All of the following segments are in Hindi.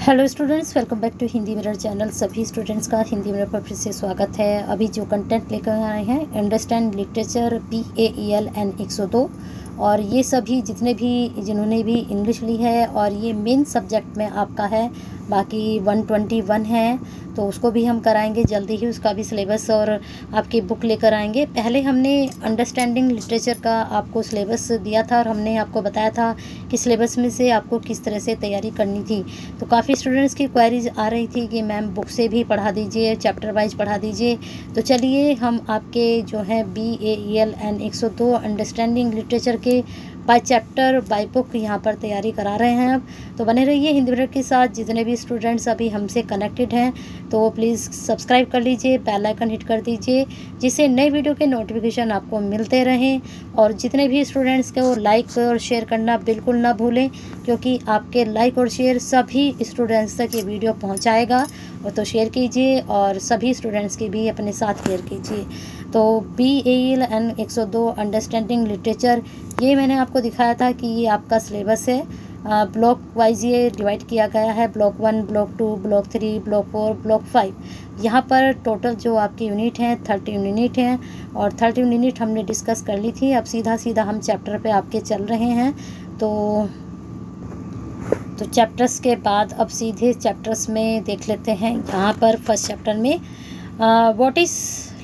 Hello students, welcome back to Hindi mirror channel. सभी स्टूडेंट्स का हिंदी मिरर पर फिर से स्वागत है। अभी जो कंटेंट लेकर आए हैं, अंडरस्टैंड लिटरेचर PAELN 102, और ये सभी जिन्होंने भी इंग्लिश ली है और ये मेन सब्जेक्ट में आपका है। बाकी 121 है तो उसको भी हम कराएंगे जल्दी ही, उसका भी सिलेबस और आपकी बुक लेकर आएंगे। पहले हमने अंडरस्टैंडिंग लिटरेचर का आपको सिलेबस दिया था और हमने आपको बताया था कि सिलेबस में से आपको किस तरह से तैयारी करनी थी। तो काफ़ी स्टूडेंट्स की क्वेरीज आ रही थी कि मैम बुक से भी पढ़ा दीजिए, चैप्टर वाइज पढ़ा दीजिए। तो चलिए हम आपके जो है BAELN 102 अंडरस्टैंडिंग लिटरेचर के बाय चैप्टर बाय बुक यहाँ पर तैयारी करा रहे हैं। अब तो बने रहिए हिंदी मिरर के साथ। जितने भी स्टूडेंट्स अभी हमसे कनेक्टेड हैं तो वो प्लीज़ सब्सक्राइब कर लीजिए, बेल आइकन हिट कर दीजिए, जिससे नए वीडियो के नोटिफिकेशन आपको मिलते रहें। और जितने भी स्टूडेंट्स को लाइक और शेयर करना बिल्कुल ना भूलें, क्योंकि आपके लाइक और शेयर सभी स्टूडेंट्स तक ये वीडियो पहुंचाएगा। और तो शेयर कीजिए और सभी स्टूडेंट्स की भी अपने साथ शेयर कीजिए। तो BAELN 102 अंडरस्टैंडिंग लिटरेचर, ये मैंने आपको दिखाया था कि ये आपका सिलेबस है। ब्लॉक वाइज ये डिवाइड किया गया है, block 1, block 2, block 3, block 4, block 5। यहाँ पर टोटल जो आपकी यूनिट हैं 13 यूनिट हैं, और 13 यूनिट हमने डिस्कस कर ली थी। अब सीधा सीधा हम चैप्टर पे आपके चल रहे हैं। तो चैप्टर्स के बाद अब सीधे चैप्टर्स में देख लेते हैं। यहाँ पर फर्स्ट चैप्टर में व्हाट इज़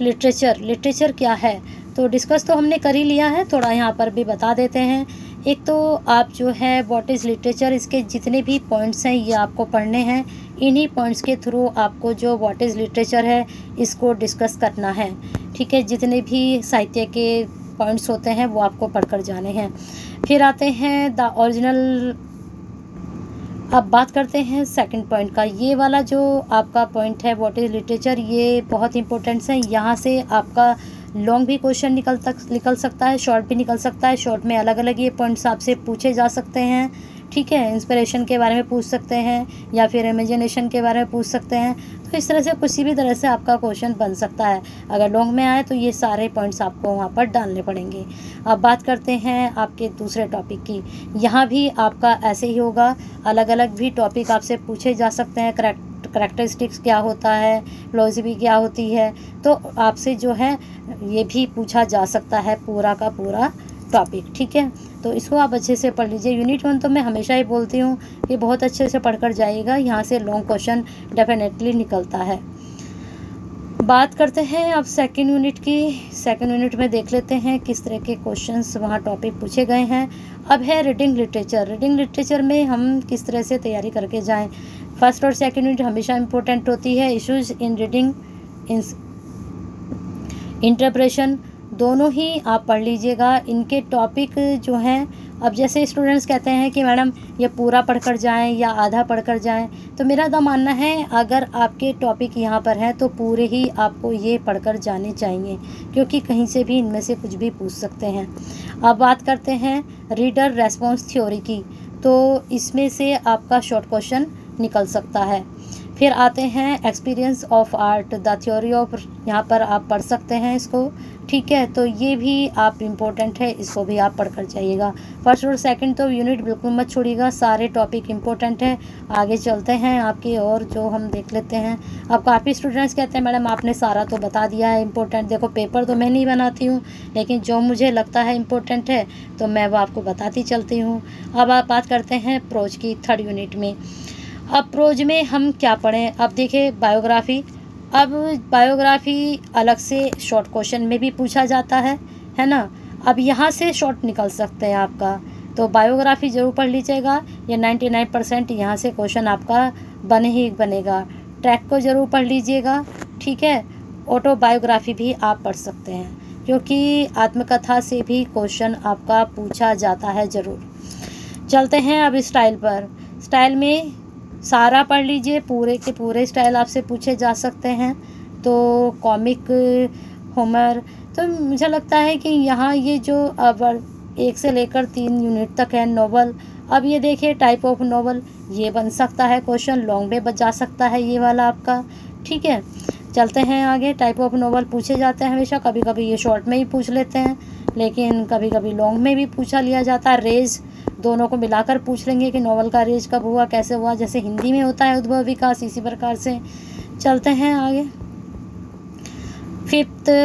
लिटरेचर क्या है, तो डिस्कस तो हमने कर ही लिया है, थोड़ा यहाँ पर भी बता देते हैं। एक तो आप जो है व्हाट इज़ लिटरेचर, इसके जितने भी पॉइंट्स हैं ये आपको पढ़ने हैं। इन्हीं पॉइंट्स के थ्रू आपको जो व्हाट इज़ लिटरेचर है इसको डिस्कस करना है। ठीक है, जितने भी साहित्य के पॉइंट्स होते हैं वो आपको पढ़कर जाने हैं। फिर आते हैं द ओरिजिनल। अब बात करते हैं सेकंड पॉइंट का। ये वाला जो आपका पॉइंट है व्हाट इज़ लिटरेचर, ये बहुत इंपॉर्टेंट है। यहाँ से आपका लॉन्ग भी क्वेश्चन निकल सकता है, शॉर्ट भी निकल सकता है। शॉर्ट में अलग अलग ये पॉइंट्स आपसे पूछे जा सकते हैं। ठीक है, इंस्पिरेशन के बारे में पूछ सकते हैं या फिर इमेजिनेशन के बारे में पूछ सकते हैं। तो इस तरह से किसी भी तरह से आपका क्वेश्चन बन सकता है। अगर लॉन्ग में आए तो ये सारे पॉइंट्स आपको वहाँ पर डालने पड़ेंगे। अब बात करते हैं आपके दूसरे टॉपिक की। यहाँ भी आपका ऐसे ही होगा, अलग अलग भी टॉपिक आपसे पूछे जा सकते हैं। करैक्टरिस्टिक्स क्या होता है, फिलॉसफी क्या होती है, तो आपसे जो है ये भी पूछा जा सकता है पूरा का पूरा टॉपिक। ठीक है, तो इसको आप अच्छे से पढ़ लीजिए। यूनिट 1 तो मैं हमेशा ही बोलती हूँ कि बहुत अच्छे से पढ़कर जाइएगा, यहाँ से लॉन्ग क्वेश्चन डेफिनेटली निकलता है। बात करते हैं अब सेकंड यूनिट की। सेकंड यूनिट में देख लेते हैं किस तरह के क्वेश्चंस वहाँ टॉपिक पूछे गए हैं। अब है रीडिंग लिटरेचर। रीडिंग लिटरेचर में हम किस तरह से तैयारी करके जाएं। फर्स्ट और सेकंड यूनिट हमेशा इंपॉर्टेंट होती है। इश्यूज इन रीडिंग, इंटरप्रेशन, दोनों ही आप पढ़ लीजिएगा। इनके टॉपिक जो हैं, अब जैसे स्टूडेंट्स कहते हैं कि मैडम ये पूरा पढ़कर जाएं या आधा पढ़कर जाएं, तो मेरा तो मानना है अगर आपके टॉपिक यहाँ पर हैं तो पूरे ही आपको ये पढ़कर जाने चाहिए, क्योंकि कहीं से भी इनमें से कुछ भी पूछ सकते हैं। अब बात करते हैं रीडर रेस्पॉन्स थ्योरी की, तो इसमें से आपका शॉर्ट क्वेश्चन निकल सकता है। फिर आते हैं experience of art, the theory of, यहाँ पर आप पढ़ सकते हैं इसको। ठीक है, तो ये भी आप इम्पोर्टेंट है, इसको भी आप पढ़कर जाइएगा। फर्स्ट और सेकंड तो यूनिट बिल्कुल मत छोड़िएगा, सारे टॉपिक इम्पोर्टेंट है। आगे चलते हैं आपकी और जो हम देख लेते हैं। अब काफ़ी स्टूडेंट्स कहते हैं मैडम आपने सारा तो बता दिया है इम्पोर्टेंट। देखो पेपर तो मैं नहीं बनाती हूँ, लेकिन जो मुझे लगता है इम्पोर्टेंट है तो मैं वो आपको बताती चलती हूँ। अब आप बात करते हैं प्रोज की थर्ड यूनिट में। अब प्रोज में हम क्या पढ़ें। अब देखिए बायोग्राफी। अब बायोग्राफी अलग से शॉर्ट क्वेश्चन में भी पूछा जाता है ना। अब यहाँ से शॉर्ट निकल सकते हैं आपका, तो बायोग्राफी ज़रूर पढ़ लीजिएगा। ये 99% यहाँ से क्वेश्चन आपका बने ही बनेगा। ट्रैक को ज़रूर पढ़ लीजिएगा। ठीक है, ऑटोबायोग्राफी भी आप पढ़ सकते हैं, क्योंकि आत्मकथा से भी क्वेश्चन आपका पूछा जाता है ज़रूर। चलते हैं अब स्टाइल पर। स्टाइल में सारा पढ़ लीजिए, पूरे के पूरे स्टाइल आपसे पूछे जा सकते हैं। तो कॉमिक, होमर, तो मुझे लगता है कि यहाँ ये जो अब 1 से लेकर 3 यूनिट तक है। नॉवल, अब ये देखिए टाइप ऑफ नॉवल, ये बन सकता है क्वेश्चन, लॉन्ग में बच जा सकता है ये वाला आपका। ठीक है, चलते हैं आगे। टाइप ऑफ नॉवल पूछे जाते हैं हमेशा, कभी कभी ये शॉर्ट में ही पूछ लेते हैं। लेकिन कभी कभी लॉन्ग में भी पूछा लिया जाता है। रेज दोनों को मिलाकर पूछ लेंगे कि नॉवल का रेज कब हुआ, कैसे हुआ, जैसे हिंदी में होता है उद्भव विकास, इसी प्रकार से चलते हैं आगे।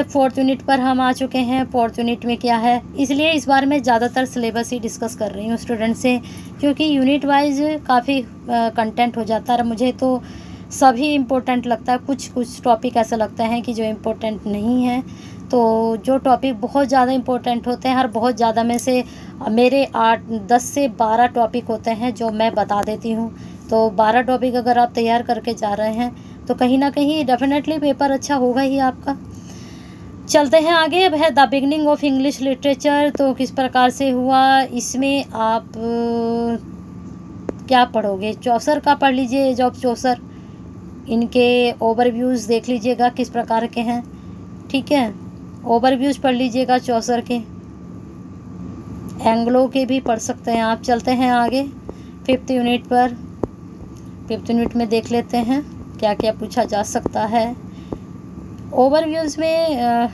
फोर्थ यूनिट पर हम आ चुके हैं। फोर्थ यूनिट में क्या है, इसलिए इस बार मैं ज़्यादातर सिलेबस ही डिस्कस कर रही हूँ स्टूडेंट से, क्योंकि यूनिट वाइज काफ़ी कंटेंट हो जाता है। मुझे तो सभी इम्पोर्टेंट लगता है, कुछ कुछ टॉपिक ऐसा लगता है कि जो इम्पोर्टेंट नहीं है। तो जो टॉपिक बहुत ज़्यादा इम्पोर्टेंट होते हैं, हर बहुत ज़्यादा में से मेरे 10 से 12 टॉपिक होते हैं जो मैं बता देती हूँ। तो 12 टॉपिक अगर आप तैयार करके जा रहे हैं तो कहीं ना कहीं डेफिनेटली पेपर अच्छा होगा ही आपका। चलते हैं आगे। अब है the beginning of English literature, तो किस प्रकार से हुआ, इसमें आप क्या पढ़ोगे, चौसर का पढ़ लीजिए, एज ऑफ चौसर, इनके ओवरव्यूज़ देख लीजिएगा किस प्रकार के हैं, ठीक है, ओवरव्यूज़ पढ़ लीजिएगा चौसर के, एंग्लो के भी पढ़ सकते हैं आप। चलते हैं आगे फिफ्थ यूनिट पर। फिफ्थ यूनिट में देख लेते हैं क्या क्या पूछा जा सकता है। ओवरव्यूज़ में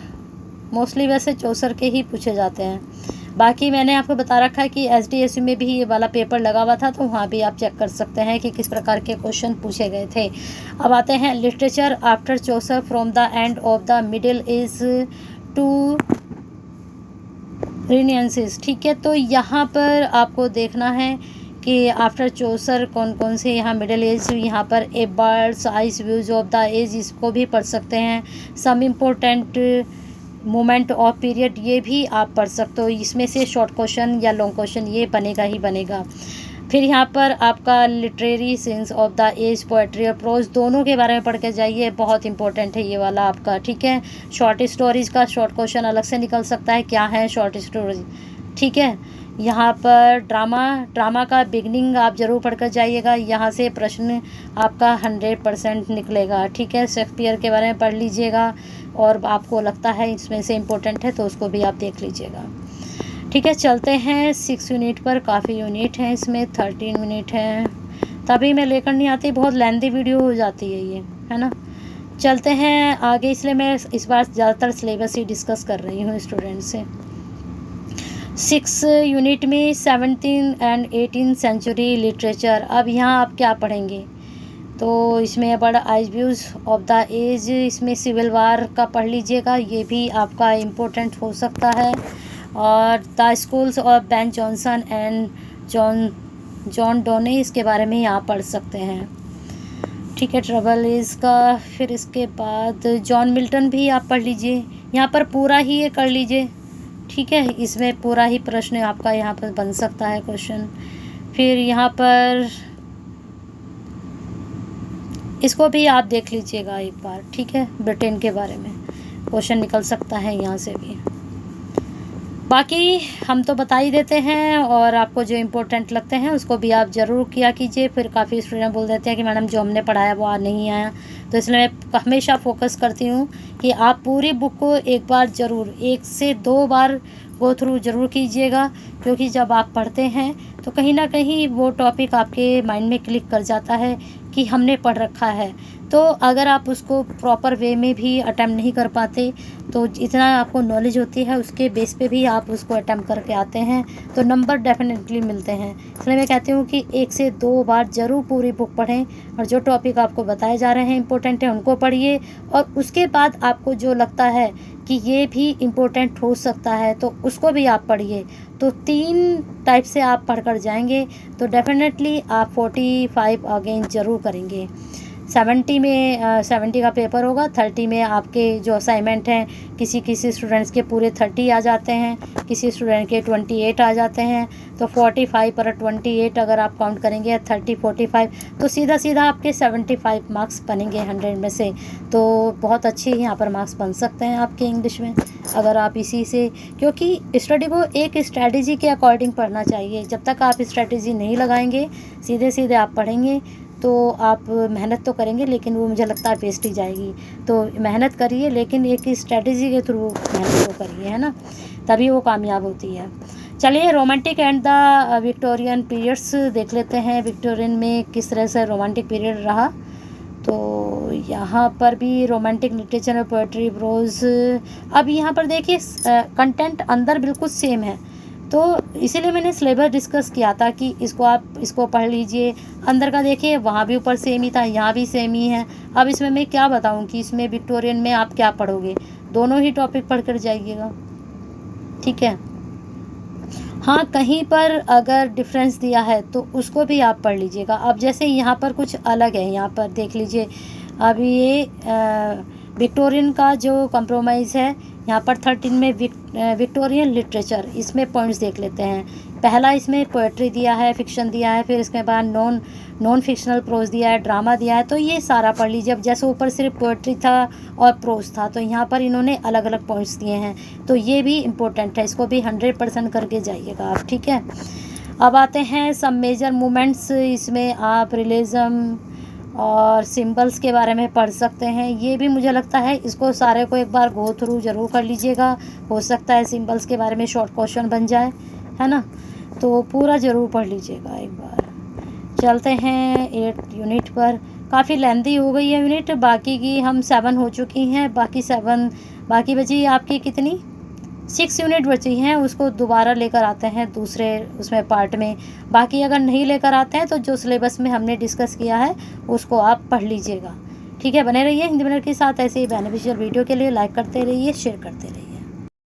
मोस्टली वैसे चौसर के ही पूछे जाते हैं। बाकी मैंने आपको बता रखा है कि SDSU में भी ये वाला पेपर लगा हुआ था, तो वहाँ भी आप चेक कर सकते हैं कि किस प्रकार के क्वेश्चन पूछे गए थे। अब आते हैं literature after Chaucer from the end of the middle age to Renaissance, ठीक है। तो यहाँ पर आपको देखना है कि आफ्टर चौसर कौन कौन से यहाँ मिडिल एज, यहाँ पर a bird's eyes views of the age, इसको भी पढ़ सकते हैं। Some important moment of period, ये भी आप पढ़ सकते हो। इसमें से शॉर्ट क्वेश्चन या लॉन्ग क्वेश्चन ये बनेगा ही बनेगा। फिर यहाँ पर आपका literary sense of the age, poetry और प्रोज दोनों के बारे में पढ़ के जाइए, बहुत इंपॉर्टेंट है ये वाला आपका, ठीक है। शॉर्ट स्टोरीज का शॉर्ट क्वेश्चन अलग से निकल सकता है, क्या है शॉर्ट स्टोरीज, ठीक है। यहाँ पर ड्रामा का बिगनिंग आप ज़रूर पढ़ कर जाइएगा, यहाँ से प्रश्न आपका 100% निकलेगा, ठीक है। शेक्सपियर के बारे में पढ़ लीजिएगा और आपको लगता है इसमें से इम्पोर्टेंट है तो उसको भी आप देख लीजिएगा, ठीक है। चलते हैं 6 यूनिट पर। काफ़ी यूनिट हैं इसमें, 13 यूनिट हैं, तभी मैं लेकर नहीं आती, बहुत लेंथी वीडियो हो जाती है ये, है ना। चलते हैं आगे, इसलिए मैं इस बार ज़्यादातर सिलेबस ही डिस्कस कर रही हूँ स्टूडेंट से। 6 यूनिट में 17 एंड 18 सेंचुरी लिटरेचर। अब यहाँ आप क्या पढ़ेंगे, तो इसमें बड़ा eyes views of the age, इसमें सिविल वार का पढ़ लीजिएगा, ये भी आपका इम्पोर्टेंट हो सकता है। और the schools of Ben Jonson and John Donne, इसके बारे में आप पढ़ सकते हैं, ठीक है। ट्रबल एज का, फिर इसके बाद जॉन मिल्टन भी आप पढ़ लीजिए, यहाँ पर पूरा ही ये कर लीजिए, ठीक है। इसमें पूरा ही प्रश्न आपका यहाँ पर बन सकता है क्वेश्चन। फिर यहाँ पर इसको भी आप देख लीजिएगा एक बार, ठीक है। ब्रिटेन के बारे में क्वेश्चन निकल सकता है यहाँ से भी। बाकी हम तो बता ही देते हैं, और आपको जो इम्पोर्टेंट लगते हैं उसको भी आप ज़रूर किया कीजिए। फिर काफ़ी स्टूडेंट बोल देते हैं कि मैडम जो हमने पढ़ाया वो आज नहीं आया, तो इसलिए मैं हमेशा फोकस करती हूँ कि आप पूरी बुक को एक बार ज़रूर 1 से 2 बार गो थ्रू ज़रूर कीजिएगा, क्योंकि जब आप पढ़ते हैं तो कहीं ना कहीं वो टॉपिक आपके माइंड में क्लिक कर जाता है कि हमने पढ़ रखा है। तो अगर आप उसको प्रॉपर वे में भी अटेम्प्ट नहीं कर पाते, तो इतना आपको नॉलेज होती है उसके बेस पे भी आप उसको अटेम्प्ट करके आते हैं तो नंबर डेफिनेटली मिलते हैं। इसलिए मैं कहती हूँ कि 1 से 2 बार ज़रूर पूरी बुक पढ़ें, और जो टॉपिक आपको बताए जा रहे हैं इंपॉर्टेंट है उनको पढ़िए, और उसके बाद आपको जो लगता है कि ये भी इम्पोर्टेंट हो सकता है तो उसको भी आप पढ़िए। तो 3 टाइप से आप पढ़कर जाएंगे तो डेफिनेटली आप 45 अगेन ज़रूर करेंगे। 70 में 70 का पेपर होगा, 30 में आपके जो असाइनमेंट हैं, किसी स्टूडेंट्स के पूरे 30 आ जाते हैं, किसी स्टूडेंट के 28 आ जाते हैं। तो 45 पर 28 अगर आप काउंट करेंगे 30 45, तो सीधा सीधा आपके 75 मार्क्स बनेंगे 100 में से। तो बहुत अच्छे यहाँ पर मार्क्स बन सकते हैं आपके इंग्लिश में अगर आप इसी से, क्योंकि स्टडी को एक स्ट्रैटेजी के अकॉर्डिंग पढ़ना चाहिए। जब तक आप स्ट्रैटेजी नहीं लगाएंगे, सीधे सीधे आप पढ़ेंगे, तो आप मेहनत तो करेंगे लेकिन वो मुझे लगता है वेस्ट ही जाएगी। तो मेहनत करिए लेकिन एक स्ट्रेटजी के थ्रू मेहनत को करिए, है ना, तभी वो कामयाब होती है। चलिए romantic and the Victorian periods देख लेते हैं। विक्टोरियन में किस तरह से रोमांटिक पीरियड रहा, तो यहाँ पर भी रोमांटिक लिटरेचर और पोएट्री प्रोज, अब यहाँ पर देखिए कंटेंट अंदर बिल्कुल सेम है, तो इसीलिए मैंने सिलेबस डिस्कस किया था कि इसको पढ़ लीजिए। अंदर का देखिए वहाँ भी ऊपर सेम ही था, यहाँ भी सेम ही है। अब इसमें मैं क्या बताऊँ कि इसमें विक्टोरियन में आप क्या पढ़ोगे, दोनों ही टॉपिक पढ़ कर जाइएगा, ठीक है। हाँ, कहीं पर अगर डिफरेंस दिया है तो उसको भी आप पढ़ लीजिएगा। अब जैसे यहाँ पर कुछ अलग है, यहाँ पर देख लीजिए। अब ये विक्टोरियन का जो कंप्रोमाइज़ है, यहाँ पर 13 में विक्टोरियन लिटरेचर, इसमें पॉइंट्स देख लेते हैं। पहला इसमें पोएट्री दिया है, फिक्शन दिया है, फिर इसके बाद नॉन फिक्शनल प्रोज दिया है, ड्रामा दिया है, तो ये सारा पढ़ लीजिए। अब जैसे ऊपर सिर्फ पोएट्री था और प्रोज था, तो यहाँ पर इन्होंने अलग अलग पॉइंट्स दिए हैं, तो ये भी इम्पोर्टेंट है, इसको भी 100% करके जाइएगा आप, ठीक है। अब आते हैं सब मेजर मूवमेंट्स, इसमें आप रियलिज्म और सिंबल्स के बारे में पढ़ सकते हैं। ये भी मुझे लगता है इसको सारे को एक बार गो थ्रू ज़रूर कर लीजिएगा, हो सकता है सिंबल्स के बारे में शॉर्ट क्वेश्चन बन जाए, है ना, तो पूरा ज़रूर पढ़ लीजिएगा एक बार। चलते हैं 8 यूनिट पर। काफ़ी लेंथी हो गई है यूनिट, बाकी की हम 7 हो चुकी हैं, बाकी बची आपकी कितनी 6 यूनिट बची हैं, उसको दोबारा लेकर आते हैं दूसरे उसमें पार्ट में। बाकी अगर नहीं लेकर आते हैं तो जो सिलेबस में हमने डिस्कस किया है उसको आप पढ़ लीजिएगा, ठीक है। बने रहिए हिंदी मिनट के साथ, ऐसे ही बेनिफिशियल वीडियो के लिए लाइक करते रहिए, शेयर करते रहिए।